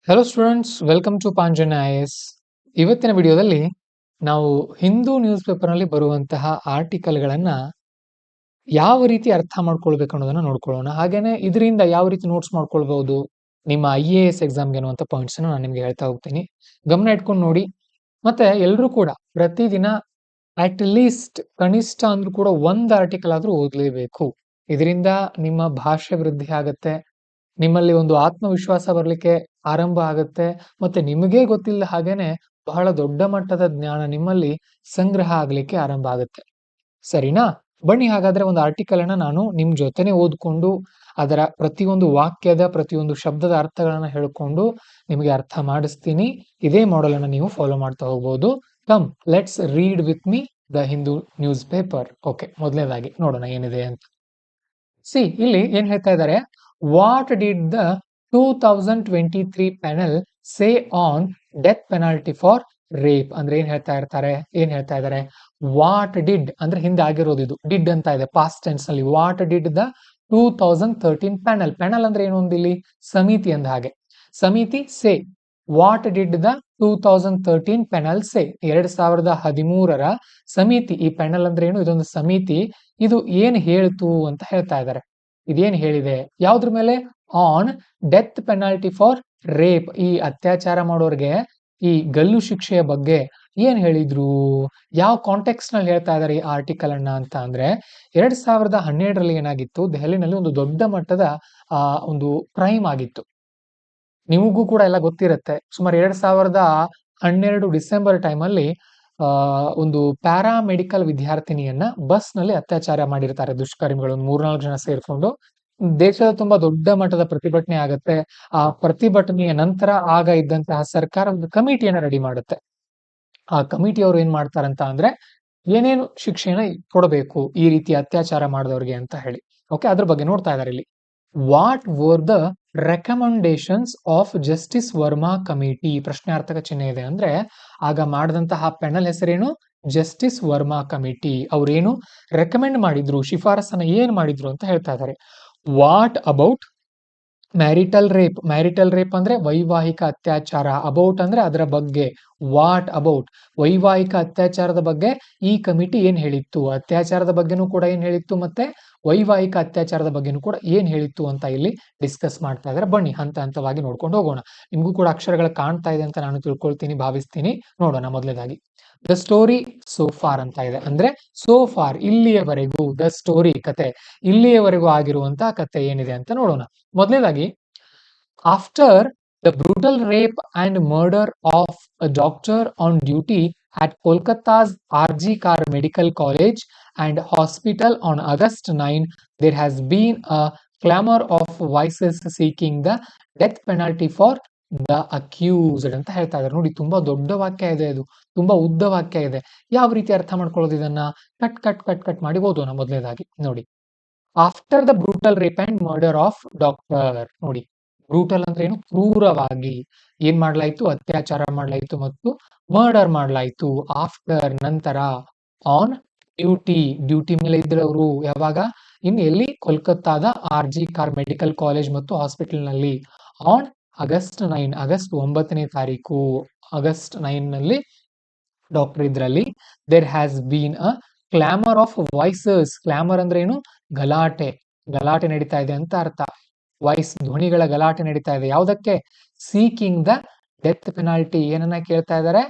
Hello students, welcome to ಪಾಂಜನ್ IAS. ಇವತ್ತಿನ ವಿಡಿಯೋದಲ್ಲಿ ನಾವು ಹಿಂದೂ ನ್ಯೂಸ್ ಪೇಪರ್ನಲ್ಲಿ ಬರುವಂತಹ ಆರ್ಟಿಕಲ್ಗಳನ್ನ ಯಾವ ರೀತಿ ಅರ್ಥ ಮಾಡ್ಕೊಳ್ಬೇಕು ಅನ್ನೋದನ್ನ ನೋಡ್ಕೊಳ್ಳೋಣ. ಹಾಗೇನೆ ಇದರಿಂದ ಯಾವ ರೀತಿ ನೋಟ್ಸ್ ಮಾಡ್ಕೊಳ್ಬಹುದು ನಿಮ್ಮ IAS ಎಕ್ಸಾಮ್ಗೆ ಅನ್ನುವಂಥ ಪಾಯಿಂಟ್ಸ್ ನಾನು ನಿಮ್ಗೆ ಹೇಳ್ತಾ ಹೋಗ್ತೀನಿ. ಗಮನ ಇಟ್ಕೊಂಡು ನೋಡಿ. ಮತ್ತೆ ಎಲ್ಲರೂ ಕೂಡ ಪ್ರತಿದಿನ ಅಟ್ ಲೀಸ್ಟ್ ಕನಿಷ್ಠ ಅಂದ್ರೂ ಕೂಡ ಒಂದು ಆರ್ಟಿಕಲ್ ಆದ್ರೂ ಓದಲೇಬೇಕು. ಇದರಿಂದ ನಿಮ್ಮ ಭಾಷೆ ವೃದ್ಧಿ ಆಗತ್ತೆ, ನಿಮ್ಮಲ್ಲಿ ಒಂದು ಆತ್ಮವಿಶ್ವಾಸ ಬರಲಿಕ್ಕೆ ಆರಂಭ ಆಗುತ್ತೆ, ಮತ್ತೆ ನಿಮಗೇ ಗೊತ್ತಿಲ್ಲ ಹಾಗೇನೆ ಬಹಳ ದೊಡ್ಡ ಮಟ್ಟದ ಜ್ಞಾನ ನಿಮ್ಮಲ್ಲಿ ಸಂಗ್ರಹ ಆಗ್ಲಿಕ್ಕೆ ಆರಂಭ ಆಗುತ್ತೆ. ಸರಿನಾ? ಬನ್ನಿ ಹಾಗಾದ್ರೆ ಒಂದು ಆರ್ಟಿಕಲ್ ಅನ್ನ ನಾನು ನಿಮ್ ಜೊತೆನೆ ಓದ್ಕೊಂಡು ಅದರ ಪ್ರತಿಯೊಂದು ವಾಕ್ಯದ ಪ್ರತಿಯೊಂದು ಶಬ್ದದ ಅರ್ಥಗಳನ್ನ ಹೇಳ್ಕೊಂಡು ನಿಮಗೆ ಅರ್ಥ ಮಾಡಿಸ್ತೀನಿ. ಇದೇ ಮಾಡೆಲ್ ಅನ್ನ ನೀವು ಫಾಲೋ ಮಾಡ್ತಾ ಹೋಗ್ಬೋದು. Come let's read with me the Hindu news paper. Okay, ಮೊದಲನೇದಾಗಿ ನೋಡೋಣ ಏನಿದೆ ಅಂತ. ಇಲ್ಲಿ ಏನ್ ಹೇಳ್ತಾ ಇದ್ದಾರೆ, what did the 2023 panel say on death penalty for rape? ಅಂದ್ರೆ ಏನ್ ಹೇಳ್ತಾ ಇದ್ದಾರೆ, ವಾಟ್ ಡಿಡ್ ಅಂದ್ರೆ ಹಿಂದೆ ಆಗಿರೋದು, ಇದು ಡಿಡ್ ಅಂತ ಇದೆ ಪಾಸ್ಟ್ ಟೆನ್ಸ್ ನಲ್ಲಿ. What did the 2013 panel, panel ಅಂದ್ರೆ ಏನು ಒಂದು ಇಲ್ಲಿ ಸಮಿತಿ ಅಂದ ಹಾಗೆ, ಸಮಿತಿ ಸೇ. ವಾಟ್ ಡಿಡ್ ದ 2013 ಪ್ಯಾನಲ್ ಸೇ, 2013ರ ಸಮಿತಿ. ಈ ಪ್ಯಾನಲ್ ಅಂದ್ರೆ ಏನು, ಇದೊಂದು ಸಮಿತಿ, ಇದು ಏನ್ ಹೇಳ್ತು ಅಂತ ಹೇಳ್ತಾ ಇದ್ದಾರೆ. ಇದೇನ್ ಹೇಳಿದೆ ಯಾವ್ದ್ರ ಮೇಲೆ? On death penalty for rape, ಈ ಅತ್ಯಾಚಾರ ಮಾಡೋರ್ಗೆ ಈ ಗಲ್ಲು ಶಿಕ್ಷೆಯ ಬಗ್ಗೆ ಏನ್ ಹೇಳಿದ್ರು, ಯಾವ ಕಾಂಟೆಕ್ಸ್ಟ್ ನಲ್ಲಿ ಹೇಳ್ತಾ ಇದ್ದಾರೆ ಈ ಆರ್ಟಿಕಲ್ ಅನ್ನ ಅಂತ ಅಂದ್ರೆ, 2012ರಲ್ಲಿ ಏನಾಗಿತ್ತು, ದೆಹಲಿನಲ್ಲಿ ಒಂದು ದೊಡ್ಡ ಮಟ್ಟದ ಒಂದು ಕ್ರೈಮ್ ಆಗಿತ್ತು. ನಿಮಗೂ ಕೂಡ ಎಲ್ಲ ಗೊತ್ತಿರುತ್ತೆ. ಸುಮಾರು 2012 ಡಿಸೆಂಬರ್ ಟೈಮಲ್ಲಿ ಒಂದು ಪ್ಯಾರಾಮೆಡಿಕಲ್ ವಿದ್ಯಾರ್ಥಿನಿಯನ್ನ ಬಸ್ ನಲ್ಲಿ ಅತ್ಯಾಚಾರ ಮಾಡಿರ್ತಾರೆ ದುಷ್ಕರ್ಮಿಗಳು, 3-4 ಜನ ಸೇರ್ಕೊಂಡು. ದೇಶದ ತುಂಬಾ ದೊಡ್ಡ ಮಟ್ಟದ ಪ್ರತಿಭಟನೆ ಆಗತ್ತೆ. ಆ ಪ್ರತಿಭಟನೆಯ ನಂತರ ಆಗ ಇದ್ದಂತಹ ಸರ್ಕಾರ ಒಂದು ಕಮಿಟಿಯನ್ನ ರೆಡಿ ಮಾಡುತ್ತೆ. ಆ ಕಮಿಟಿಯವರು ಏನ್ ಮಾಡ್ತಾರಂತ ಅಂದ್ರೆ, ಏನೇನು ಶಿಕ್ಷೆನ ಕೊಡಬೇಕು ಈ ರೀತಿ ಅತ್ಯಾಚಾರ ಮಾಡಿದವ್ರಿಗೆ ಅಂತ ಹೇಳಿ. ಓಕೆ, ಅದ್ರ ಬಗ್ಗೆ ನೋಡ್ತಾ ಇದ್ದಾರೆ ಇಲ್ಲಿ. What were the recommendations of justice Verma committee? ಪ್ರಶ್ನಾರ್ಥಕ ಚಿಹ್ನೆ ಇದೆ. ಅಂದ್ರೆ ಆಗ ಮಾಡಿದಂತಹ ಪ್ಯಾನಲ್ ಹೆಸರೇನು? Justice Verma committee. ಅವ್ರೇನು ರೆಕಮೆಂಡ್ ಮಾಡಿದ್ರು, ಶಿಫಾರಸನ್ನ ಏನ್ ಮಾಡಿದ್ರು ಅಂತ ಹೇಳ್ತಾ ಇದ್ದಾರೆ. What about marital rape? Marital rape ಅಂದ್ರೆ ವೈವಾಹಿಕ ಅತ್ಯಾಚಾರ. ಅಬೌಟ್ ಅಂದ್ರೆ ಅದರ ಬಗ್ಗೆ. ವಾಟ್ ಅಬೌಟ್ ವೈವಾಹಿಕ ಅತ್ಯಾಚಾರದ ಬಗ್ಗೆ ಈ ಕಮಿಟಿ ಏನ್ ಹೇಳಿತ್ತು, ಅತ್ಯಾಚಾರದ ಬಗ್ಗೆನೂ ಕೂಡ ಏನ್ ಹೇಳಿತ್ತು, ಮತ್ತೆ ವೈವಾಹಿಕ ಅತ್ಯಾಚಾರದ ಬಗ್ಗೆನೂ ಕೂಡ ಏನ್ ಹೇಳಿತ್ತು ಅಂತ ಇಲ್ಲಿ ಡಿಸ್ಕಸ್ ಮಾಡ್ತಾ ಇದ್ದಾರೆ. ಬನ್ನಿ ಹಂತ ಹಂತವಾಗಿ ನೋಡ್ಕೊಂಡು ಹೋಗೋಣ. ನಿಮ್ಗೂ ಕೂಡ ಅಕ್ಷರಗಳು ಕಾಣ್ತಾ ಇದೆ ಅಂತ ನಾನು ತಿಳ್ಕೊಳ್ತೀನಿ, ಭಾವಿಸ್ತೀನಿ. ನೋಡೋಣ. ಮೊದಲನೇದಾಗಿ ದ ಸ್ಟೋರಿ ಸೋ ಫಾರ್ ಅಂತ ಇದೆ. ಅಂದ್ರೆ ಸೋ ಫಾರ್ ಇಲ್ಲಿಯವರೆಗೂ, ದ ಸ್ಟೋರಿ ಕತೆ, ಇಲ್ಲಿಯವರೆಗೂ ಆಗಿರುವಂತಹ ಕತೆ ಏನಿದೆ ಅಂತ ನೋಡೋಣ. ಮೊದಲನೇದಾಗಿ, after the brutal rape and murder of a doctor on duty at Kolkata's RG Kar Medical College and Hospital on August 9, there has been a clamor of voices seeking the death penalty for the accused ಅಂತ ಹೇಳ್ತಾ ಇದ್ದಾರೆ. ನೋಡಿ, ತುಂಬಾ ದೊಡ್ಡ ವಾಕ್ಯ ಇದೆ, ಇದು ತುಂಬಾ ಉದ್ದ ವಾಕ್ಯ ಇದೆ. ಯಾವ ರೀತಿ ಅರ್ಥ ಮಾಡ್ಕೊಳ್ಳೋದು ಇದನ್ನ? ಕಟ್ ಕಟ್ ಕಟ್ ಕಟ್ ಮಾಡಿ ಓದೋಣ. ಮೊದಲನೇದಾಗಿ ನೋಡಿ, after the brutal rape and murder of doctor. ನೋಡಿ, ಬ್ರೂಟಲ್ ಅಂದ್ರೆ ಏನು? ಕ್ರೂರವಾಗಿ ಏನ್ ಮಾಡ್ಲಾಯ್ತು? ಅತ್ಯಾಚಾರ ಮಾಡ್ಲಾಯ್ತು ಮತ್ತು ಮರ್ಡರ್ ಮಾಡ್ಲಾಯ್ತು. ಆಫ್ಟರ್ ನಂತರ, ಆನ್ ಡ್ಯೂಟಿ ಡ್ಯೂಟಿ ಮೇಲೆ ಇದ್ರವರು ಯಾವಾಗ? ಇನ್ನು ಎಲ್ಲಿ? ಕೋಲ್ಕತ್ತಾದ RG ಕಾರ್ ಮೆಡಿಕಲ್ ಕಾಲೇಜ್ ಮತ್ತು ಹಾಸ್ಪಿಟಲ್ ನಲ್ಲಿ. ಆನ್ ಆಗಸ್ಟ್ 9, ಆಗಸ್ಟ್ 9ನೇ ತಾರೀಕು, ಆಗಸ್ಟ್ 9 ನಲ್ಲಿ ಡಾಕ್ಟರ್ ಇದ್ರಲ್ಲಿ. There has been a clamour of voices. Clamour ಅಂದ್ರೆ ಏನು? ಗಲಾಟೆ, ಗಲಾಟೆ ನಡೀತಾ ಇದೆ ಅಂತ ಅರ್ಥ. ವಾಯ್ಸ್ ಧ್ವನಿಗಳ ಗಲಾಟೆ ನಡೀತಾ ಇದೆ. ಯಾವುದಕ್ಕೆ? Seeking the death penalty. ಏನನ್ನ ಕೇಳ್ತಾ ಇದ್ದಾರೆ?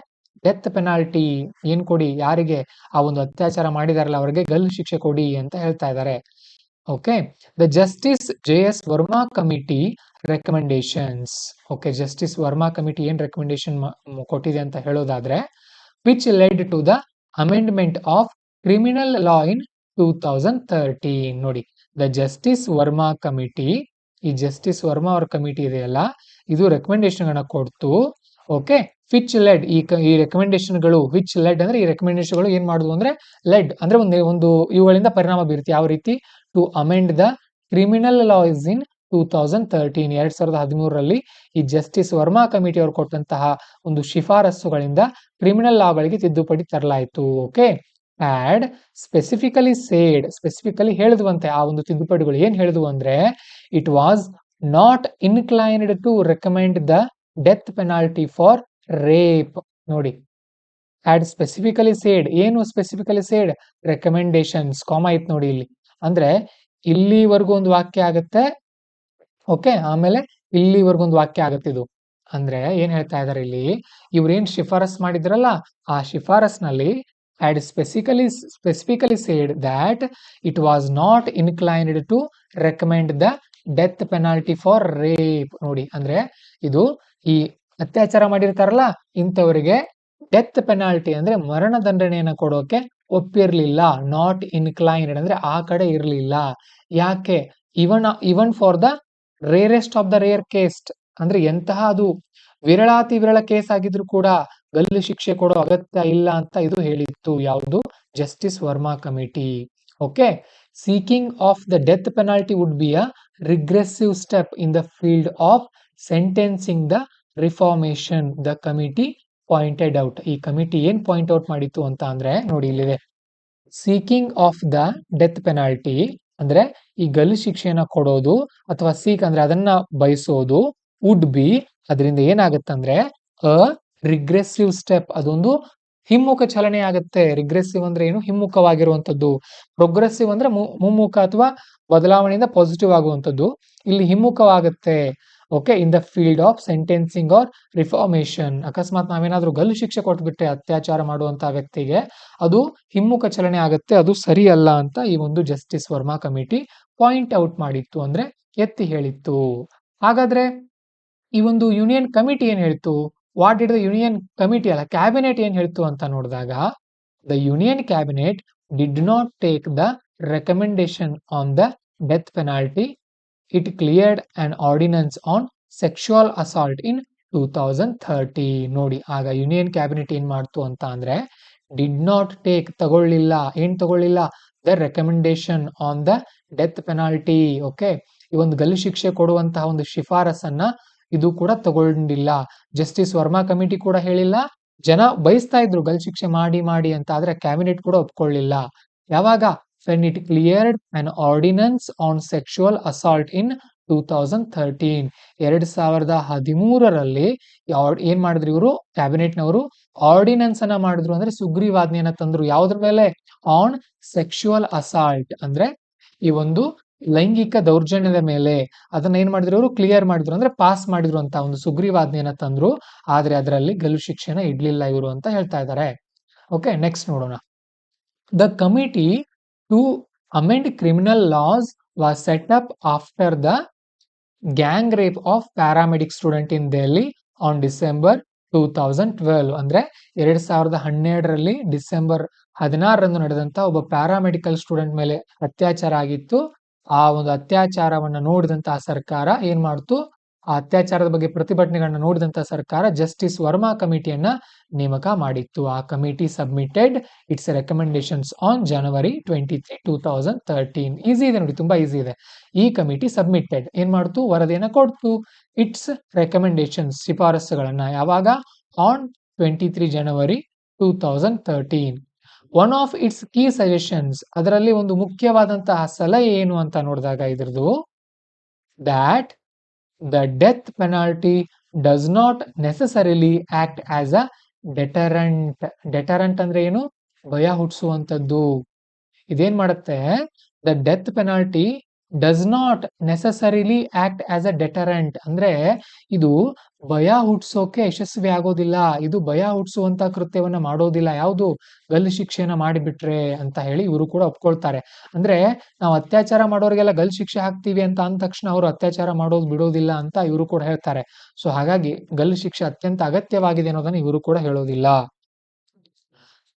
Death penalty. ಏನ್ ಕೊಡಿ? ಯಾರಿಗೆ? ಆ ಒಂದು ಅತ್ಯಾಚಾರ ಮಾಡಿದಾರಲ್ಲ ಅವರಿಗೆ ಗಲ್ಲು ಶಿಕ್ಷೆ ಕೊಡಿ ಅಂತ ಹೇಳ್ತಾ ಇದ್ದಾರೆ. Okay, the justice JS Verma committee recommendations. Okay, justice Verma committee ಏನ್ ರೆಕಮೆಂಡೇಶನ್ ಕೊಟ್ಟಿದೆ ಅಂತ ಹೇಳೋದಾದ್ರೆ, which led to the amendment of criminal law in 2013. ನೋಡಿ, ದ ಜಸ್ಟಿಸ್ ವರ್ಮಾ ಕಮಿಟಿ, ಈ ಜಸ್ಟಿಸ್ ವರ್ಮಾ ಅವರ ಕಮಿಟಿ ಇದೆಯಲ್ಲ, ಇದು ರೆಕಮೆಂಡೇಶನ್ ಗಳನ್ನ ಕೊಡ್ತು. ಓಕೆ, ವಿಚ್ ಲೆಡ್, ಈ ರೆಕಮೆಂಡೇಶನ್ ಗಳು, ವಿಚ್ ಲೆಡ್ ಅಂದ್ರೆ ಈ ರೆಕಮೆಂಡೇಶನ್ ಗಳು ಏನ್ ಮಾಡುದು ಅಂದ್ರೆ, ಲೆಡ್ ಅಂದ್ರೆ ಒಂದು ಇವುಗಳಿಂದ ಪರಿಣಾಮ ಬೀರುತ್ತೆ. ಯಾವ ರೀತಿ? To amend the criminal laws in 2013. 2013ರಲ್ಲಿ ಈ ಜಸ್ಟಿಸ್ ವರ್ಮಾ ಕಮಿಟಿ ಅವರು ಕೊಟ್ಟಂತಹ ಒಂದು ಶಿಫಾರಸುಗಳಿಂದ ಕ್ರಿಮಿನಲ್ ಲಾಗಳಿಗೆ ತಿದ್ದುಪಡಿ ತರಲಾಯಿತು. Okay, had specifically said, specifically ಹೇಳಿದ್ವಂತೆ ಆ ಒಂದು ತಿದ್ದುಪಡಿಗಳು. ಏನ್ ಹೇಳಿದ್ವು ಅಂದ್ರೆ, it was not inclined to recommend the death penalty for rape. ನೋಡಿ, ಹ್ಯಾಡ್ ಸ್ಪೆಸಿಫಿಕಲಿ ಸೇಡ್, ಏನು ಸ್ಪೆಸಿಫಿಕಲಿ ಸೇಡ್, ರೆಕಮೆಂಡೇಶನ್ಸ್, ಕಾಮ ಇತ್ತು ನೋಡಿ ಇಲ್ಲಿ. ಅಂದ್ರೆ ಇಲ್ಲಿವರೆಗೂ ಒಂದು ವಾಕ್ಯ ಆಗುತ್ತೆ, ಓಕೆ, ಆಮೇಲೆ ಇಲ್ಲಿವರೆಗೂ ಒಂದು ವಾಕ್ಯ ಆಗುತ್ತೆ ಇದು. ಅಂದ್ರೆ ಏನ್ ಹೇಳ್ತಾ ಇದಾರೆ ಇಲ್ಲಿ, ಇವ್ರೇನ್ ಶಿಫಾರಸ್ ಮಾಡಿದ್ರಲ್ಲ, ಆ ಶಿಫಾರಸ್ನಲ್ಲಿ had specifically said that it was not inclined to recommend the death penalty for rape. ನೋಡಿ, ಅಂದ್ರೆ ಇದು ಈ ಅತ್ಯಾಚಾರ ಮಾಡಿರ್ತಾರಲ್ಲ ಇಂಥವರಿಗೆ ಡೆತ್ ಪೆನಾಲ್ಟಿ ಅಂದ್ರೆ ಮರಣ ದಂಡನೆಯನ್ನ ಕೊಡೋಕೆ ಒಪ್ಪಿರ್ಲಿಲ್ಲ. ನಾಟ್ ಇನ್ಕ್ಲೈನ್ಡ್ ಅಂದ್ರೆ ಆ ಕಡೆ ಇರ್ಲಿಲ್ಲ. ಯಾಕೆ? Even for the rarest of the rare case, ಅಂದ್ರೆ ಎಂತಹ ಅದು ವಿರಳಾತಿ ವಿರಳ ಕೇಸ್ ಆಗಿದ್ರು ಕೂಡ ಗಲ್ಲು ಶಿಕ್ಷೆ ಕೊಡೋ ಅಗತ್ಯ ಇಲ್ಲ ಅಂತ ಇದು ಹೇಳಿತ್ತು. ಯಾವುದು? Justice Verma committee. Okay, seeking of the death penalty would be a regressive step in the field of sentencing the reformation, the committee pointed out. ಈ ಕಮಿಟಿ ಏನ್ ಪಾಯಿಂಟ್ ಔಟ್ ಮಾಡಿತ್ತು ಅಂತ ಅಂದ್ರೆ ನೋಡಿ ಇಲ್ಲಿದೆ, seeking of the death penalty ಅಂದ್ರೆ ಈ ಗಲ್ಲು ಶಿಕ್ಷೆಯನ್ನ ಕೊಡೋದು ಅಥವಾ ಸೀಕ್ ಅಂದ್ರೆ ಅದನ್ನ ಬಯಸೋದು, ವುಡ್ ಬಿ ಅದರಿಂದ ಏನಾಗುತ್ತಂದ್ರೆ ಅ ರಿಗ್ರೆಸಿವ್ ಸ್ಟೆಪ್, ಅದೊಂದು ಹಿಮ್ಮುಖ ಚಲನೆ ಆಗುತ್ತೆ. ರಿಗ್ರೆಸಿವ್ ಅಂದ್ರೆ ಏನು? ಹಿಮ್ಮುಖವಾಗಿರುವಂತದ್ದು. ಪ್ರೋಗ್ರೆಸಿವ್ ಅಂದ್ರೆ ಮುಮ್ಮುಖ ಅಥವಾ ಬದಲಾವಣೆಯಿಂದ ಪಾಸಿಟಿವ್ ಆಗುವಂತದ್ದು. ಇಲ್ಲಿ ಹಿಮ್ಮುಖವಾಗುತ್ತೆ. Okay, in the field of sentencing or reformation. ಅಕಸ್ಮಾತ್ ನಾವೇನಾದ್ರೂ ಗಲ್ಲು ಶಿಕ್ಷೆ ಕೊಟ್ಬಿಟ್ರೆ ಅತ್ಯಾಚಾರ ಮಾಡುವಂತ ವ್ಯಕ್ತಿಗೆ ಅದು ಹಿಮ್ಮುಖ ಚಲನೆ ಆಗುತ್ತೆ, ಅದು ಸರಿ ಅಲ್ಲ ಅಂತ ಈ ಒಂದು justice Verma committee point out ಮಾಡಿತ್ತು, ಅಂದ್ರೆ ಎತ್ತಿ ಹೇಳಿತ್ತು. ಹಾಗಾದ್ರೆ ಈ ಒಂದು ಯೂನಿಯನ್ ಕಮಿಟಿ ಏನ್ ಹೇಳ್ತು? What did the union committee ಅಲ್ಲ, ಕ್ಯಾಬಿನೆಟ್ ಏನ್ ಹೇಳ್ತು ಅಂತ ನೋಡಿದಾಗ, the union cabinet did not take the recommendation on the death penalty. It cleared an ordinance on sexual assault in 2013. ನೋಡಿ, ಆಗ ಯೂನಿಯನ್ ಕ್ಯಾಬಿನೆಟ್ ಏನ್ ಮಾಡ್ತು ಅಂತ ಅಂದ್ರೆ, ಡಿಡ್ ನಾಟ್ ಟೇಕ್ ತಗೊಳ್ಳಿಲ್ಲ, ಏನ್ ತಗೊಳ್ಳಿಲ್ಲ, the recommendation on the death penalty. Okay, ಈ ಒಂದು ಗಲ್ಲು ಶಿಕ್ಷೆ ಕೊಡುವಂತಹ ಒಂದು ಶಿಫಾರಸನ್ನ ಇದು ಕೂಡ ತಗೊಂಡಿಲ್ಲ. ಜಸ್ಟಿಸ್ ವರ್ಮಾ ಕಮಿಟಿ ಕೂಡ ಹೇಳಿಲ್ಲ, ಜನ ಬಯಸ್ತಾ ಇದ್ರು ಗಲ್ಲು ಶಿಕ್ಷೆ ಮಾಡಿ ಮಾಡಿ ಅಂತ, ಆದ್ರೆ ಕ್ಯಾಬಿನೆಟ್ ಕೂಡ ಒಪ್ಕೊಳ್ಳಿಲ್ಲ. ಯಾವಾಗ? when it cleared an ordinance on sexual assault in 2013. 2013ರಲ್ಲಿ ಏನ್ ಮಾಡಿದ್ರು ಇವರು ಕ್ಯಾಬಿನೆಟ್ನವರು? ಆರ್ಡಿನೆನ್ಸ್ ಅನ್ನ ಮಾಡಿದ್ರು, ಅಂದ್ರೆ ಸುಗ್ರೀವಾಜ್ಞೆಯನ್ನ ತಂದ್ರು. ಯಾವ್ದ್ರ ಮೇಲೆ? ಆನ್ ಸೆಕ್ಷುವಲ್ ಅಸಾಲ್ಟ್, ಅಂದ್ರೆ ಈ ಒಂದು ಲೈಂಗಿಕ ದೌರ್ಜನ್ಯದ ಮೇಲೆ ಅದನ್ನ ಏನ್ ಮಾಡಿದ್ರು ಅವರು? ಕ್ಲಿಯರ್ ಮಾಡಿದ್ರು, ಅಂದ್ರೆ ಪಾಸ್ ಮಾಡಿದ್ರು ಅಂತ ಒಂದು ಸುಗ್ರೀವಾಜ್ಞೆಯನ್ನ ತಂದ್ರು. ಆದ್ರೆ ಅದರಲ್ಲಿ ಗಲ್ಲು ಶಿಕ್ಷೆನ ಇಡ್ಲಿಲ್ಲ ಇವರು ಅಂತ ಹೇಳ್ತಾ ಇದ್ದಾರೆ. ಓಕೆ, ನೆಕ್ಸ್ಟ್ ನೋಡೋಣ. The committee to amend criminal laws was set up after the gang rape of paramedic student in Delhi on December 2012. ಅಂದ್ರೆ 2012ರಲ್ಲಿ ಡಿಸೆಂಬರ್ 16ರಂದು ನಡೆದಂತ ಒಬ್ಬ ಪ್ಯಾರಾಮೆಡಿಕಲ್ ಸ್ಟೂಡೆಂಟ್ ಮೇಲೆ ಅತ್ಯಾಚಾರ ಆಗಿತ್ತು. ಆ ಒಂದು ಅತ್ಯಾಚಾರವನ್ನ ನೋಡಿದಂತಹ ಸರ್ಕಾರ ಏನ್ ಮಾಡ್ತು? ಆ ಅತ್ಯಾಚಾರದ ಬಗ್ಗೆ ಪ್ರತಿಭಟನೆಗಳನ್ನ ನೋಡಿದಂತಹ ಸರ್ಕಾರ ಜಸ್ಟಿಸ್ ವರ್ಮಾ ಕಮಿಟಿಯನ್ನ ನೇಮಕ ಮಾಡಿತ್ತು. ಆ committee submitted it's recommendations on January 23, 2013. Easy ಇದೆ ನೋಡಿ, ತುಂಬಾ ಈಸಿ ಇದೆ. ಈ ಕಮಿಟಿ ಸಬ್ಮಿಟೆಡ್ ಏನ್ ಮಾಡ್ತು? ವರದಿಯನ್ನ ಕೊಡ್ತು. ಇಟ್ಸ್ ರೆಕಮೆಂಡೇಶನ್ಸ್, ಶಿಫಾರಸುಗಳನ್ನ. ಯಾವಾಗ? On 23 January 2013. One of its key suggestions, ಅದರಲ್ಲಿ ಒಂದು ಮುಖ್ಯವಾದಂತಹ ಸಲಹೆ ಏನು ಅಂತ ನೋಡಿದಾಗ ಇದ್ರದ್ದು, that the death penalty does not necessarily act as a deterrent. Deterrent ಅಂದ್ರೆ ಏನು? ಭಯ ಹುಟ್ಟಿಸುವಂತದ್ದು. ಇದೇನ್ ಮಾಡುತ್ತೆ? The death penalty does not necessarily act as a deterrent, ಅಂದ್ರೆ ಇದು ಭಯ ಹುಟ್ಟಿಸೋಕೆ ಯಶಸ್ವಿ ಆಗೋದಿಲ್ಲ, ಇದು ಭಯ ಹುಟ್ಟಿಸುವಂತ ಕೃತ್ಯವನ್ನ ಮಾಡೋದಿಲ್ಲ. ಯಾವುದು? ಗಲ್ಲು ಶಿಕ್ಷೆಯನ್ನ ಮಾಡಿಬಿಟ್ರೆ ಅಂತ ಹೇಳಿ ಇವರು ಕೂಡ ಒಪ್ಕೊಳ್ತಾರೆ. ಅಂದ್ರೆ ನಾವು ಅತ್ಯಾಚಾರ ಮಾಡೋರಿಗೆಲ್ಲ ಗಲ್ಲು ಶಿಕ್ಷೆ ಹಾಕ್ತೀವಿ ಅಂತ ಅಂದ ತಕ್ಷಣ ಅವರು ಅತ್ಯಾಚಾರ ಮಾಡೋದು ಬಿಡೋದಿಲ್ಲ ಅಂತ ಇವರು ಕೂಡ ಹೇಳ್ತಾರೆ. ಸೊ ಹಾಗಾಗಿ ಗಲ್ಲು ಶಿಕ್ಷೆ ಅತ್ಯಂತ ಅಗತ್ಯವಾಗಿದೆ ಅನ್ನೋದನ್ನ ಇವರು ಕೂಡ ಹೇಳೋದಿಲ್ಲ.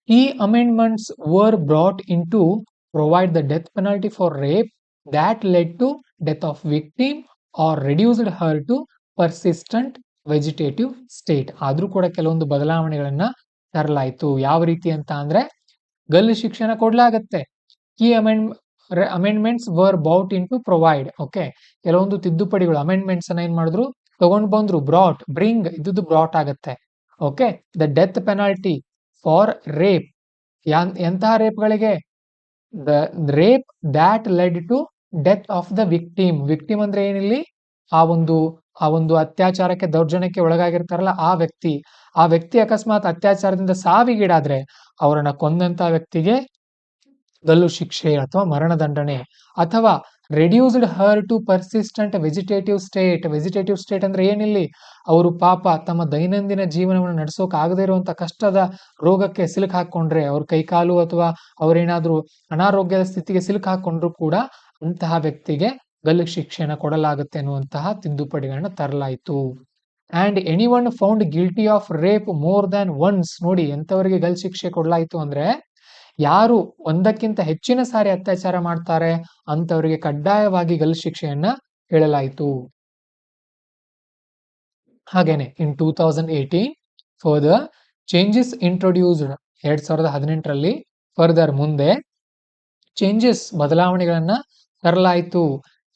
ಈ amendments were brought into provide the death penalty for rape that led to death of victim or reduced her to persistent vegetative state. ಆದ್ರೂ ಕೂಡ ಕೆಲವೊಂದು ಬದಲಾವಣೆಗಳನ್ನ ತರಲಾಯಿತು. ಯಾವ ರೀತಿ ಅಂತ ಅಂದ್ರೆ, ಗಲ್ಲು ಶಿಕ್ಷೆನ ಕೊಡ್ಲಾಗತ್ತೆ. ಈ amendments were brought into provide. Okay, ಕೆಲವೊಂದು ತಿದ್ದುಪಡಿಗಳು ಅಮೆಂಡ್ಮೆಂಟ್ಸ್ ಅನ್ನ ಏನ್ ಮಾಡಿದ್ರು? ತಗೊಂಡ್ ಬಂದ್ರು. ಬ್ರಿಂಗ್ ಇದ್ದು ಬ್ರಾಟ್ ಆಗತ್ತೆ. Okay, the death penalty for rape, ಎಂತಹ ರೇಪ್ಗಳಿಗೆ? The rape that led to death of the victim. Victim ಅಂದ್ರೆ ಏನಿಲ್ಲಿ? ಆ ಒಂದು ಆ ಒಂದು ಅತ್ಯಾಚಾರಕ್ಕೆ ದೌರ್ಜನ್ಯಕ್ಕೆ ಒಳಗಾಗಿರ್ತಾರಲ್ಲ ಆ ವ್ಯಕ್ತಿ ಅಕಸ್ಮಾತ್ ಅತ್ಯಾಚಾರದಿಂದ ಸಾವಿಗೀಡಾದ್ರೆ ಅವರನ್ನ ಕೊಂದಂತ ವ್ಯಕ್ತಿಗೆ ಗಲ್ಲು ಶಿಕ್ಷೆ ಅಥವಾ ಮರಣದಂಡನೆ, ಅಥವಾ reduced her to persistent vegetative state ಅಂದ್ರೆ ಏನಿಲ್ಲಿ ಅವರು ಪಾಪ ತಮ್ಮ ದೈನಂದಿನ ಜೀವನವನ್ನು ನಡೆಸೋಕೆ ಆಗದೇ ಇರುವಂತ ಕಷ್ಟದ ರೋಗಕ್ಕೆ ಸಿಲುಕು ಹಾಕೊಂಡ್ರೆ, ಅವ್ರ ಕೈಕಾಲು ಅಥವಾ ಅವರೇನಾದ್ರೂ ಅನಾರೋಗ್ಯದ ಸ್ಥಿತಿಗೆ ಸಿಲುಕು ಹಾಕೊಂಡ್ರು ಕೂಡ ಅಂತಹ ವ್ಯಕ್ತಿಗೆ ಗಲ್ಲು ಶಿಕ್ಷೆನ ಕೊಡಲಾಗುತ್ತೆ ಅನ್ನುವಂತಹ ತಿದ್ದುಪಡಿಗಳನ್ನ ತರಲಾಯಿತು. And anyone found guilty of rape more than once, ನೋಡಿ ಎಂತವರಿಗೆ ಗಲ್ಲು ಶಿಕ್ಷೆ ಕೊಡಲಾಯಿತು ಅಂದ್ರೆ ಯಾರು ಒಂದಕ್ಕಿಂತ ಹೆಚ್ಚಿನ ಸಾರಿ ಅತ್ಯಾಚಾರ ಮಾಡ್ತಾರೆ ಅಂತವರಿಗೆ ಕಡ್ಡಾಯವಾಗಿ ಗಲ್ಲು ಶಿಕ್ಷೆಯನ್ನ ಹೇಳಲಾಯಿತು. ಹಾಗೇನೆ ಇನ್ 2018 ಫರ್ದರ್ ಚೇಂಜಸ್ ಇಂಟ್ರೊಡ್ಯೂಸ್ಡ್ 2018ರಲ್ಲಿ ಫರ್ದರ್ ಮುಂದೆ ಚೇಂಜಸ್ ಬದಲಾವಣೆಗಳನ್ನ ತರಲಾಯಿತು.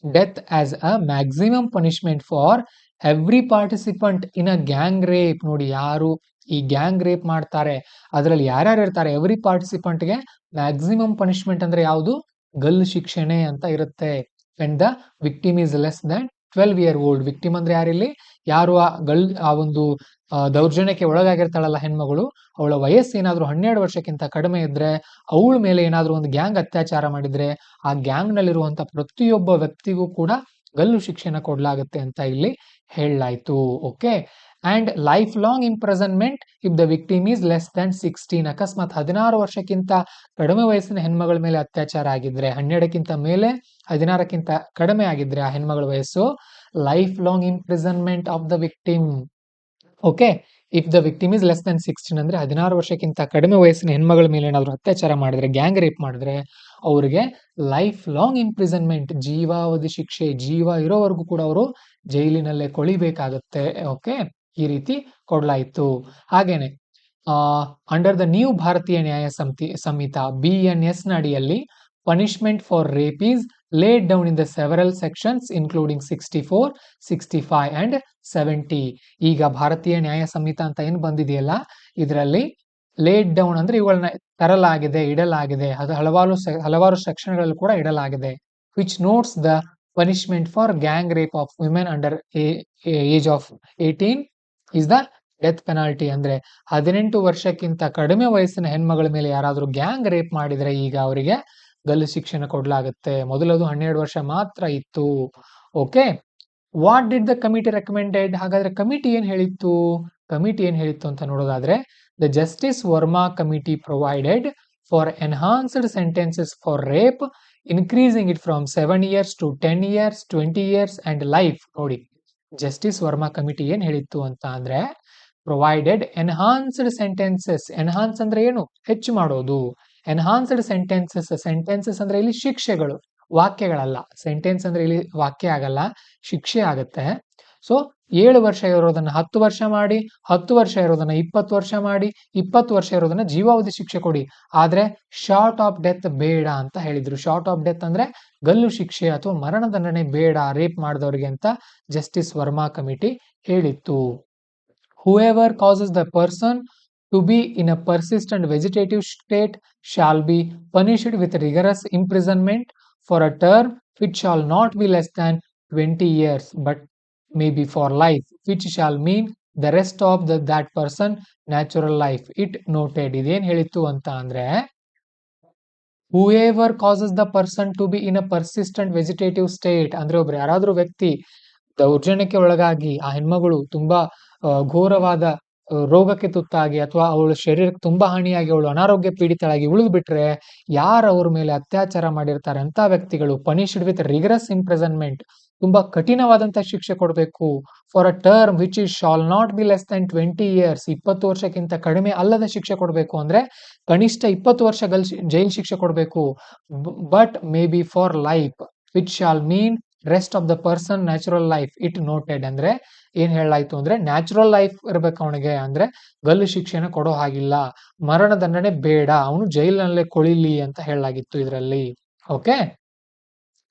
Death as a maximum punishment for every participant in a gang rape. ನೋಡಿ ಯಾರು ಈ ಗ್ಯಾಂಗ್ ರೇಪ್ ಮಾಡ್ತಾರೆ ಅದರಲ್ಲಿ ಯಾರ್ಯಾರು ಇರ್ತಾರೆ ಎವ್ರಿ ಪಾರ್ಟಿಸಿಪೆಂಟ್ಗೆ ಮ್ಯಾಕ್ಸಿಮಮ್ ಪನಿಷ್ಮೆಂಟ್ ಅಂದ್ರೆ ಯಾವುದು ಗಲ್ಲು ಶಿಕ್ಷೆನೆ ಅಂತ ಇರುತ್ತೆ. And the victim is less Dhan 12 year old. Victim ಅಂದ್ರೆ ಯಾರಿಲ್ಲಿ ಯಾರು ಆ ಒಂದು ದೌರ್ಜನ್ಯಕ್ಕೆ ಒಳಗಾಗಿರ್ತಾಳಲ್ಲ ಹೆಣ್ಮಗಳು, ಅವಳ ವಯಸ್ಸು ಏನಾದ್ರೂ 12 ವರ್ಷಕ್ಕಿಂತ ಕಡಿಮೆ ಇದ್ರೆ, ಅವಳ ಮೇಲೆ ಏನಾದ್ರೂ ಒಂದು ಗ್ಯಾಂಗ್ ಅತ್ಯಾಚಾರ ಮಾಡಿದ್ರೆ ಆ ಗ್ಯಾಂಗ್ ನಲ್ಲಿರುವಂತ ಪ್ರತಿಯೊಬ್ಬ ವ್ಯಕ್ತಿಗೂ ಕೂಡ ಗಲ್ಲು ಶಿಕ್ಷೆನ ಕೊಡ್ಲಾಗುತ್ತೆ ಅಂತ ಇಲ್ಲಿ ಹೇಳಲಾಯ್ತು. Okay. And life long imprisonment if the victim is less than 16. ಅಕಸ್ಮಾತ್ 16 ವರ್ಷಕ್ಕಿಂತ ಕಡಿಮೆ ವಯಸ್ಸಿನ ಹೆಣ್ಮಗಳ ಮೇಲೆ ಅತ್ಯಾಚಾರ ಆಗಿದ್ರೆ, 12ಕ್ಕಿಂತ ಮೇಲೆ 16ಕ್ಕಿಂತ ಕಡಿಮೆ ಆಗಿದ್ರೆ ಆ ಹೆಣ್ಮಗಳ ವಯಸ್ಸು, life long imprisonment of the victim. Okay. If the victim is less than 16 ಅಂದ್ರೆ 16 ವರ್ಷಕ್ಕಿಂತ ಕಡಿಮೆ ವಯಸ್ಸಿನ ಹೆಣ್ಮಗಳ ಮೇಲೆ ಏನಾದ್ರು ಅತ್ಯಾಚಾರ ಮಾಡಿದ್ರೆ, ಗ್ಯಾಂಗ್ ರೇಪ್ ಮಾಡಿದ್ರೆ ಅವ್ರಿಗೆ ಲೈಫ್ ಲಾಂಗ್ ಇಂಪ್ರಿಸನ್ಮೆಂಟ್, ಜೀವಾವಧಿ ಶಿಕ್ಷೆ, ಜೀವ ಇರೋವರೆಗೂ ಕೂಡ ಅವರು ಜೈಲಿನಲ್ಲೇ ಕೊಳಿಬೇಕಾಗತ್ತೆ. ಓಕೆ, ಈ ರೀತಿ ಕೊಡ್ಲಾಯಿತು. ಹಾಗೇನೆ ಅಂಡರ್ ದ ನ್ಯೂ ಭಾರತೀಯ ನ್ಯಾಯ ಸಂಹಿತ BNS ನ ಅಡಿಯಲ್ಲಿ punishment for rape is laid down in the several sections including 64, 65 and 70. ಈಗ ಭಾರತೀಯ ನ್ಯಾಯ ಸಂಹಿತ ಅಂತ ಏನು ಬಂದಿದೆಯಲ್ಲ ಇದರಲ್ಲಿ ಲೇಡ್ ಡೌನ್ ಅಂದ್ರೆ ಇವುಗಳನ್ನ ತರಲಾಗಿದೆ, ಇಡಲಾಗಿದೆ, ಅದು ಹಲವಾರು ಸೆಕ್ಷನ್ಗಳಲ್ಲಿ ಕೂಡ ಇಡಲಾಗಿದೆ. Which notes the punishment for gang rape of women under age of 18 is the death penalty. ಅಂದ್ರೆ 18 ವರ್ಷಕ್ಕಿಂತ ಕಡಿಮೆ ವಯಸ್ಸಿನ ಹೆಣ್ಮಗಳ ಮೇಲೆ ಯಾರಾದ್ರೂ ಗ್ಯಾಂಗ್ ರೇಪ್ ಮಾಡಿದ್ರೆ ಈಗ ಅವರಿಗೆ ಗಲ್ಲು ಶಿಕ್ಷೆನ ಕೊಡ್ಲಾಗುತ್ತೆ. ಮೊದಲದು 12 ವರ್ಷ ಮಾತ್ರ ಇತ್ತು. Okay. What did the committee recommended? ಹಾಗಾದ್ರೆ ಕಮಿಟಿ ಏನ್ ಹೇಳಿತ್ತು ಅಂತ ನೋಡೋದಾದ್ರೆ, the justice Verma committee provided for enhanced sentences for rape, increasing it from 7 years to 10 years, 20 years and life. ನೋಡಿ ಜಸ್ಟಿಸ್ ವರ್ಮಾ ಕಮಿಟಿ ಏನ್ ಹೇಳಿತ್ತು ಅಂತ ಅಂದ್ರೆ, ಪ್ರೊವೈಡೆಡ್ ಎನ್ಹಾನ್ಸ್ಡ್ ಸೆಂಟೆನ್ಸಸ್. ಎನ್ಹಾನ್ಸ್ ಅಂದ್ರೆ ಏನು? ಹೆಚ್ಚು ಮಾಡೋದು. ಎನ್ಹಾನ್ಸ್ಡ್ ಸೆಂಟೆನ್ಸಸ್ ಅಂದ್ರೆ ಇಲ್ಲಿ ಶಿಕ್ಷೆಗಳು, ವಾಕ್ಯಗಳಲ್ಲ. ಸೆಂಟೆನ್ಸ್ ಅಂದ್ರೆ ಇಲ್ಲಿ ವಾಕ್ಯ ಆಗಲ್ಲ, ಶಿಕ್ಷೆ ಆಗತ್ತೆ. ಸೊ 7 ವರ್ಷ ಇರೋದನ್ನ 10 ವರ್ಷ ಮಾಡಿ, 10 ವರ್ಷ ಇರೋದನ್ನ 20 ವರ್ಷ ಮಾಡಿ, 20 ವರ್ಷ ಇರೋದನ್ನ ಜೀವಾವಧಿ ಶಿಕ್ಷೆ ಕೊಡಿ. ಆದ್ರೆ ಶಾರ್ಟ್ ಆಫ್ ಡೆತ್ ಬೇಡ ಅಂತ ಹೇಳಿದ್ರು. ಶಾರ್ಟ್ ಆಫ್ ಡೆತ್ ಅಂದ್ರೆ ಗಲ್ಲು ಶಿಕ್ಷೆ ಅಥವಾ ಮರಣದಂಡನೆ ಬೇಡ ರೇಪ್ ಮಾಡಿದವರಿಗೆ ಅಂತ ಜಸ್ಟಿಸ್ ವರ್ಮಾ ಕಮಿಟಿ ಹೇಳಿತ್ತು. Whoever causes the person to be in a persistent vegetative state shall be punished with rigorous imprisonment for a term which shall not be less than 20 years but may be for life, which shall mean the rest of that person natural life. It noted. ಇದೇನ್ ಹೇಳಿತ್ತು ಅಂತ ಅಂದ್ರೆ, whoever causes the person to be in a persistent vegetative state ಅಂದ್ರೆ ಒಬ್ರು ಯಾರಾದ್ರೂ ವ್ಯಕ್ತಿ ದೌರ್ಜನ್ಯಕ್ಕೆ ಒಳಗಾಗಿ ಆ ಹೆಣ್ಮಗಳು ತುಂಬಾ ಘೋರವಾದ ರೋಗಕ್ಕೆ ತುತ್ತಾಗಿ ಅಥವಾ ಅವಳ ಶರೀರಕ್ಕೆ ತುಂಬಾ ಹಾನಿಯಾಗಿ ಅವಳು ಅನಾರೋಗ್ಯ ಪೀಡಿತಳಾಗಿ ಉಳಿದು ಬಿಟ್ರೆ, ಯಾರು ಅವ್ರ ಮೇಲೆ ಅತ್ಯಾಚಾರ ಮಾಡಿರ್ತಾರೆ ಅಂತ ವ್ಯಕ್ತಿಗಳು ಪನಿಷ್ಡ್ ವಿತ್ ರಿಗರಸ್ ಇಂಪ್ರಿಸನ್ಮೆಂಟ್, ತುಂಬಾ ಕಠಿಣವಾದಂತ ಶಿಕ್ಷೆ ಕೊಡಬೇಕು. For a term which is shall not be less than 20 years, 20 ವರ್ಷಕ್ಕಿಂತ ಕಡಿಮೆ ಅಲ್ಲದ ಶಿಕ್ಷೆ ಕೊಡಬೇಕು. ಅಂದ್ರೆ ಕನಿಷ್ಠ 20 ವರ್ಷ ಜೈಲ್ ಶಿಕ್ಷೆ ಕೊಡಬೇಕು. But may be for life, which shall mean rest of the person natural life. It noted ಅಂದ್ರೆ ಏನ್ ಹೇಳಾಯ್ತು ಅಂದ್ರೆ, ನ್ಯಾಚುರಲ್ ಲೈಫ್ ಇರ್ಬೇಕು ಅವನಿಗೆ, ಅಂದ್ರೆ ಗಲ್ಲು ಶಿಕ್ಷೆನ ಕೊಡೋ ಹಾಗಿಲ್ಲ, ಮರಣದಂಡನೆ ಬೇಡ, ಅವನು ಜೈಲಿನಲ್ಲೇ ಕೊಳಿಲಿ ಅಂತ ಹೇಳಲಾಗಿತ್ತು ಇದರಲ್ಲಿ. ಓಕೆ.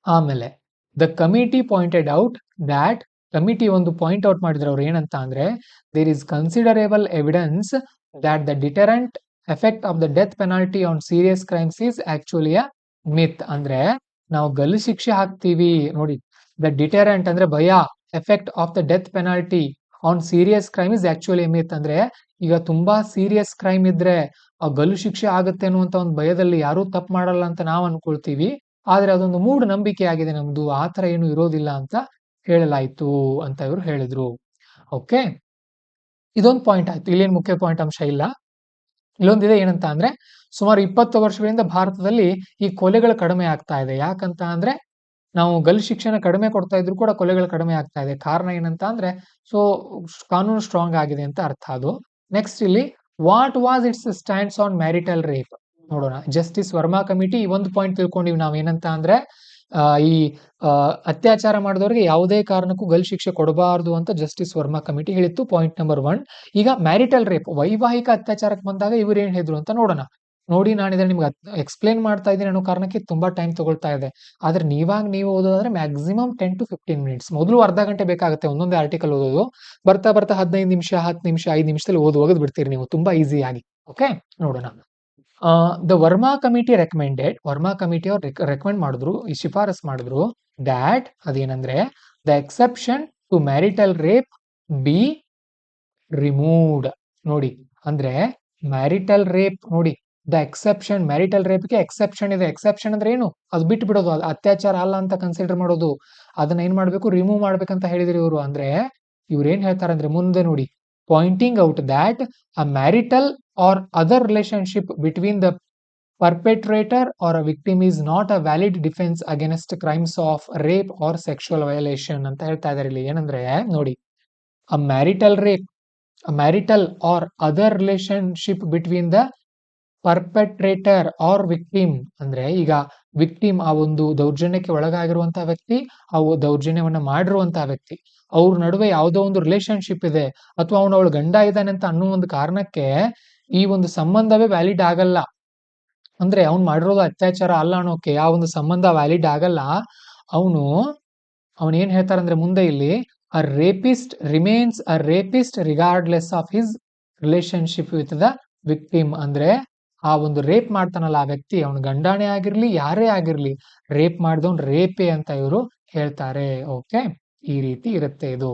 ಆಮೇಲೆ the committee pointed out that, committee ಒಂದು ಪಾಯಿಂಟ್ ಔಟ್ ಮಾಡಿದ್ರೆ ಅವ್ರು ಏನಂತ ಅಂದ್ರೆ, there is considerable evidence that the deterrent effect of the death penalty on serious crimes is actually a myth. ಅಂದ್ರೆ ನಾವು ಗಲ್ಲು ಶಿಕ್ಷೆ ಹಾಕ್ತೀವಿ ನೋಡಿ, ದ ಡಿಟರೆಂಟ್ ಅಂದ್ರೆ ಭಯ, effect of the death penalty on serious crime is actually myth. ಅಂದ್ರೆ ಈಗ ತುಂಬಾ ಸೀರಿಯಸ್ ಕ್ರೈಮ್ ಇದ್ರೆ ಗಲ್ಲು ಶಿಕ್ಷೆ ಆಗುತ್ತೆ ಅನ್ನುವಂತ ಒಂದು ಭಯದಲ್ಲಿ ಯಾರೂ ತಪ್ಪು ಮಾಡಲ್ಲ ಅಂತ ನಾವು ಅನ್ಕೊಳ್ತೀವಿ. ಆದ್ರೆ ಅದೊಂದು ಮೂಢನಂಬಿಕೆ ಆಗಿದೆ ನಮ್ದು, ಆತರ ಏನು ಇರೋದಿಲ್ಲ ಅಂತ ಹೇಳಲಾಯ್ತು ಅಂತ ಇವರು ಹೇಳಿದ್ರು. ಓಕೆ, ಇದೊಂದು ಪಾಯಿಂಟ್ ಆಯ್ತು. ಇಲ್ಲೇನು ಮುಖ್ಯ ಪಾಯಿಂಟ್ ಅಂಶ ಇಲ್ಲ. ಇಲ್ಲೊಂದಿದೆ, ಏನಂತ ಅಂದ್ರೆ ಸುಮಾರು 20 ವರ್ಷಗಳಿಂದ ಭಾರತದಲ್ಲಿ ಈ ಕೊಲೆಗಳು ಕಡಿಮೆ ಆಗ್ತಾ ಇದೆ. ಯಾಕಂತ ಅಂದ್ರೆ ನಾವು ಗಲ್ಲು ಶಿಕ್ಷೆನ ಕಡಿಮೆ ಕೊಡ್ತಾ ಇದ್ರು ಕೂಡ ಕೊಲೆಗಳು ಕಡಿಮೆ ಆಗ್ತಾ ಇದೆ. ಕಾರಣ ಏನಂತ ಅಂದ್ರೆ ಸೊ ಕಾನೂನು ಸ್ಟ್ರಾಂಗ್ ಆಗಿದೆ ಅಂತ ಅರ್ಥ ಅದು. ನೆಕ್ಸ್ಟ್ ಇಲ್ಲಿ what was it's stands on marital rape ನೋಡೋಣ. ಜಸ್ಟಿಸ್ ವರ್ಮಾ ಕಮಿಟಿ ಒಂದು ಪಾಯಿಂಟ್ ತಿಳ್ಕೊಂಡಿವಿ ನಾವು, ಏನಂತ ಅಂದ್ರೆ ಈ ಅತ್ಯಾಚಾರ ಮಾಡಿದವರಿಗೆ ಯಾವುದೇ ಕಾರಣಕ್ಕೂ ಗಲ್ಲು ಶಿಕ್ಷೆ ಕೊಡಬಾರದು ಅಂತ ಜಸ್ಟಿಸ್ ವರ್ಮಾ ಕಮಿಟಿ ಹೇಳಿತ್ತು. Point number 1. ಈಗ ಮ್ಯಾರಿಟಲ್ ರೇಪ್ ವೈವಾಹಿಕ ಅತ್ಯಾಚಾರಕ್ಕೆ ಬಂದಾಗ ಇವ್ರು ಏನ್ ಹೇಳಿದ್ರು ಅಂತ ನೋಡೋಣ. ನೋಡಿ, ನಾನು ಇದನ್ನ ನಿಮ್ಗೆ ಎಕ್ಸ್ಪ್ಲೇನ್ ಮಾಡ್ತಾ ಇದ್ದೀನಿ ಅನ್ನೋ ಕಾರಣಕ್ಕೆ ತುಂಬಾ ಟೈಮ್ ತಗೊಳ್ತಾ ಇದೆ. ಆದ್ರೆ ನೀವು ಓದೋದಾದ್ರೆ ಮ್ಯಾಕ್ಸಿಮಮ್ 10 to 15 ಮಿನಿಟ್ಸ್. ಮೊದಲು ಅರ್ಧ ಗಂಟೆ ಬೇಕಾಗುತ್ತೆ ಒಂದೊಂದೇ ಆರ್ಟಿಕಲ್ ಓದೋದು. ಬರ್ತಾ 15 ನಿಮಿಷ, 10 ನಿಮಿಷ, 5 ನಿಮಿಷದಲ್ಲಿ ಒಗದ್ ಬಿಡ್ತೀರಿ ನೀವು ತುಂಬಾ ಈಸಿ ಆಗಿ. ಓಕೆ, ನೋಡೋಣ. ದ ವರ್ಮಾ ಕಮಿಟಿ ಅವ್ರು ರೆಕಮೆಂಡ್ ಮಾಡಿದ್ರು, ಈ ಶಿಫಾರಸ್ ಮಾಡಿದ್ರು ದ್ಯಾಟ್ ಅದೇನಂದ್ರೆ the exception to marital rape be removed. ನೋಡಿ, ಅಂದ್ರೆ ಮ್ಯಾರಿಟಲ್ ರೇಪ್ ನೋಡಿ, ದ ಎಕ್ಸೆಪ್ಷನ್ ಮ್ಯಾರಿಟಲ್ ರೇಪ್ಗೆ ಎಕ್ಸೆಪ್ಷನ್ ಇದೆ. ಎಕ್ಸೆಪ್ಷನ್ ಅಂದ್ರೆ ಏನು? ಅದು ಬಿಟ್ಟು ಬಿಡೋದು, ಅದು ಅತ್ಯಾಚಾರ ಅಲ್ಲ ಅಂತ ಕನ್ಸಿಡರ್ ಮಾಡೋದು. ಅದನ್ನ ಏನ್ ಮಾಡ್ಬೇಕು? ರಿಮೂವ್ ಮಾಡ್ಬೇಕಂತ ಹೇಳಿದ್ರು ಇವರು. ಅಂದ್ರೆ ಇವ್ರು ಏನ್ ಹೇಳ್ತಾರೆ ಅಂದ್ರೆ ಮುಂದೆ ನೋಡಿ, pointing out that a marital or other relationship between the perpetrator or a victim is not a valid defense against crimes of rape or sexual violation ಅಂತ ಹೇಳ್ತಾ ಇದ್ದಾರೆ ಇಲ್ಲಿ. ಏನಂದ್ರೆ ನೋಡಿ, a marital or other relationship between the perpetrator or victim ಅಂದ್ರೆ ಈಗ victim ಆ ಒಂದು ದೌರ್ಜನ್ಯಕ್ಕೆ ಒಳಗಾಗಿರುವಂತಹ ವ್ಯಕ್ತಿ, ಆ ದೌರ್ಜನ್ಯವನ್ನ ಮಾಡಿರುವಂತಹ ವ್ಯಕ್ತಿ, ಅವ್ರ ನಡುವೆ ಯಾವುದೋ ಒಂದು ರಿಲೇಶನ್ಶಿಪ್ ಇದೆ ಅಥವಾ ಅವಳ ಗಂಡ ಇದ್ದಾನೆ ಅಂತ ಅನ್ನೋ ಒಂದು ಕಾರಣಕ್ಕೆ ಈ ಒಂದು ಸಂಬಂಧವೇ ವ್ಯಾಲಿಡ್ ಆಗಲ್ಲ. ಅಂದ್ರೆ ಅವ್ನು ಮಾಡಿರೋದು ಅತ್ಯಾಚಾರ ಅಲ್ಲ ಅನ್ನೋಕೆ ಆ ಒಂದು ಸಂಬಂಧ ವ್ಯಾಲಿಡ್ ಆಗಲ್ಲ. ಅವನು ಏನ್ ಹೇಳ್ತಾರಂದ್ರೆ ಮುಂದೆ ಇಲ್ಲಿ, a rapist remains a rapist regardless of his relationship with the victim. ಅಂದ್ರೆ ಆ ಒಂದು ರೇಪ್ ಮಾಡ್ತಾನಲ್ಲ ಆ ವ್ಯಕ್ತಿ, ಅವನ ಗಂಡಾನೇ ಆಗಿರ್ಲಿ ಯಾರೇ ಆಗಿರ್ಲಿ, ರೇಪ್ ಮಾಡಿದವನ್ ರೇಪೇ ಅಂತ ಇವರು ಹೇಳ್ತಾರೆ. ಓಕೆ, ಈ ರೀತಿ ಇರುತ್ತೆ ಇದು,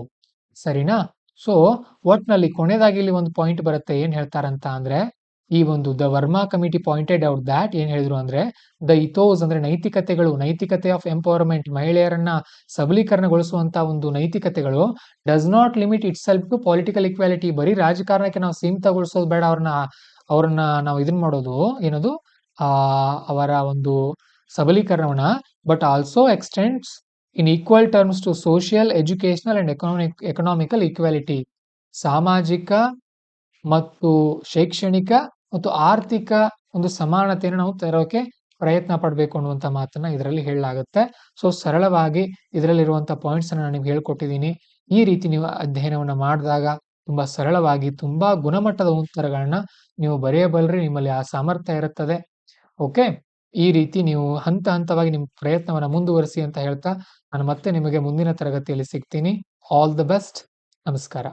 ಸರಿನಾ? ಸೊ ಒಟ್ನಲ್ಲಿ ಕೊನೆದಾಗಿ ಇಲ್ಲಿ ಒಂದು ಪಾಯಿಂಟ್ ಬರುತ್ತೆ. ಏನ್ ಹೇಳ್ತಾರಂತ ಅಂದ್ರೆ ಈ ಒಂದು the Verma committee pointed out that ಏನ್ ಹೇಳಿದ್ರು ಅಂದ್ರೆ ದ ಇಥೋಸ್ ಅಂದ್ರೆ ನೈತಿಕತೆ ಆಫ್ ಎಂಪವರ್ಮೆಂಟ್, ಮಹಿಳೆಯರನ್ನ ಸಬಲೀಕರಣಗೊಳಿಸುವಂತ ಒಂದು ನೈತಿಕತೆಗಳು does not limit itself to political equality. ಬರೀ ರಾಜಕಾರಣಕ್ಕೆ ನಾವು ಸೀಮಿತಗೊಳಿಸೋದು ಬೇಡ, ಅವ್ರನ್ನ ನಾವು ಇದನ್ ಮಾಡೋದು ಏನದು ಅವರ ಒಂದು ಸಬಲೀಕರಣವನ್ನ, but also extends in equal terms to social, educational and economical equality. ಸಾಮಾಜಿಕ ಮತ್ತು ಶೈಕ್ಷಣಿಕ ಮತ್ತು ಆರ್ಥಿಕ ಒಂದು ಸಮಾನತೆಯನ್ನು ನಾವು ತರೋಕೆ ಪ್ರಯತ್ನ ಪಡಬೇಕು ಅನ್ನುವಂತ ಮಾತನ್ನ ಇದರಲ್ಲಿ ಹೇಳಲಾಗುತ್ತೆ. ಸೊ ಸರಳವಾಗಿ ಇದರಲ್ಲಿರುವಂತಹ ಪಾಯಿಂಟ್ಸ್ ಅನ್ನ ನಾನು ನಿಮ್ಗೆ ಹೇಳ್ಕೊಟ್ಟಿದ್ದೀನಿ. ಈ ರೀತಿ ನೀವು ಅಧ್ಯಯನವನ್ನ ಮಾಡಿದಾಗ ತುಂಬಾ ಸರಳವಾಗಿ ತುಂಬಾ ಗುಣಮಟ್ಟದ ಉತ್ತರಗಳನ್ನ ನೀವು ಬರೆಯಬಲ್ರಿ, ನಿಮ್ಮಲ್ಲಿ ಆ ಸಾಮರ್ಥ್ಯ ಇರುತ್ತದೆ. ಓಕೆ, ಈ ರೀತಿ ನೀವು ಹಂತ ಹಂತವಾಗಿ ನಿಮ್ಮ ಪ್ರಯತ್ನವನ್ನ ಮುಂದುವರಿಸಿ ಅಂತ ಹೇಳ್ತಾ ನಾನು ಮತ್ತೆ ನಿಮಗೆ ಮುಂದಿನ ತರಗತಿಯಲ್ಲಿ ಸಿಗ್ತೀನಿ. All the best. ನಮಸ್ಕಾರ.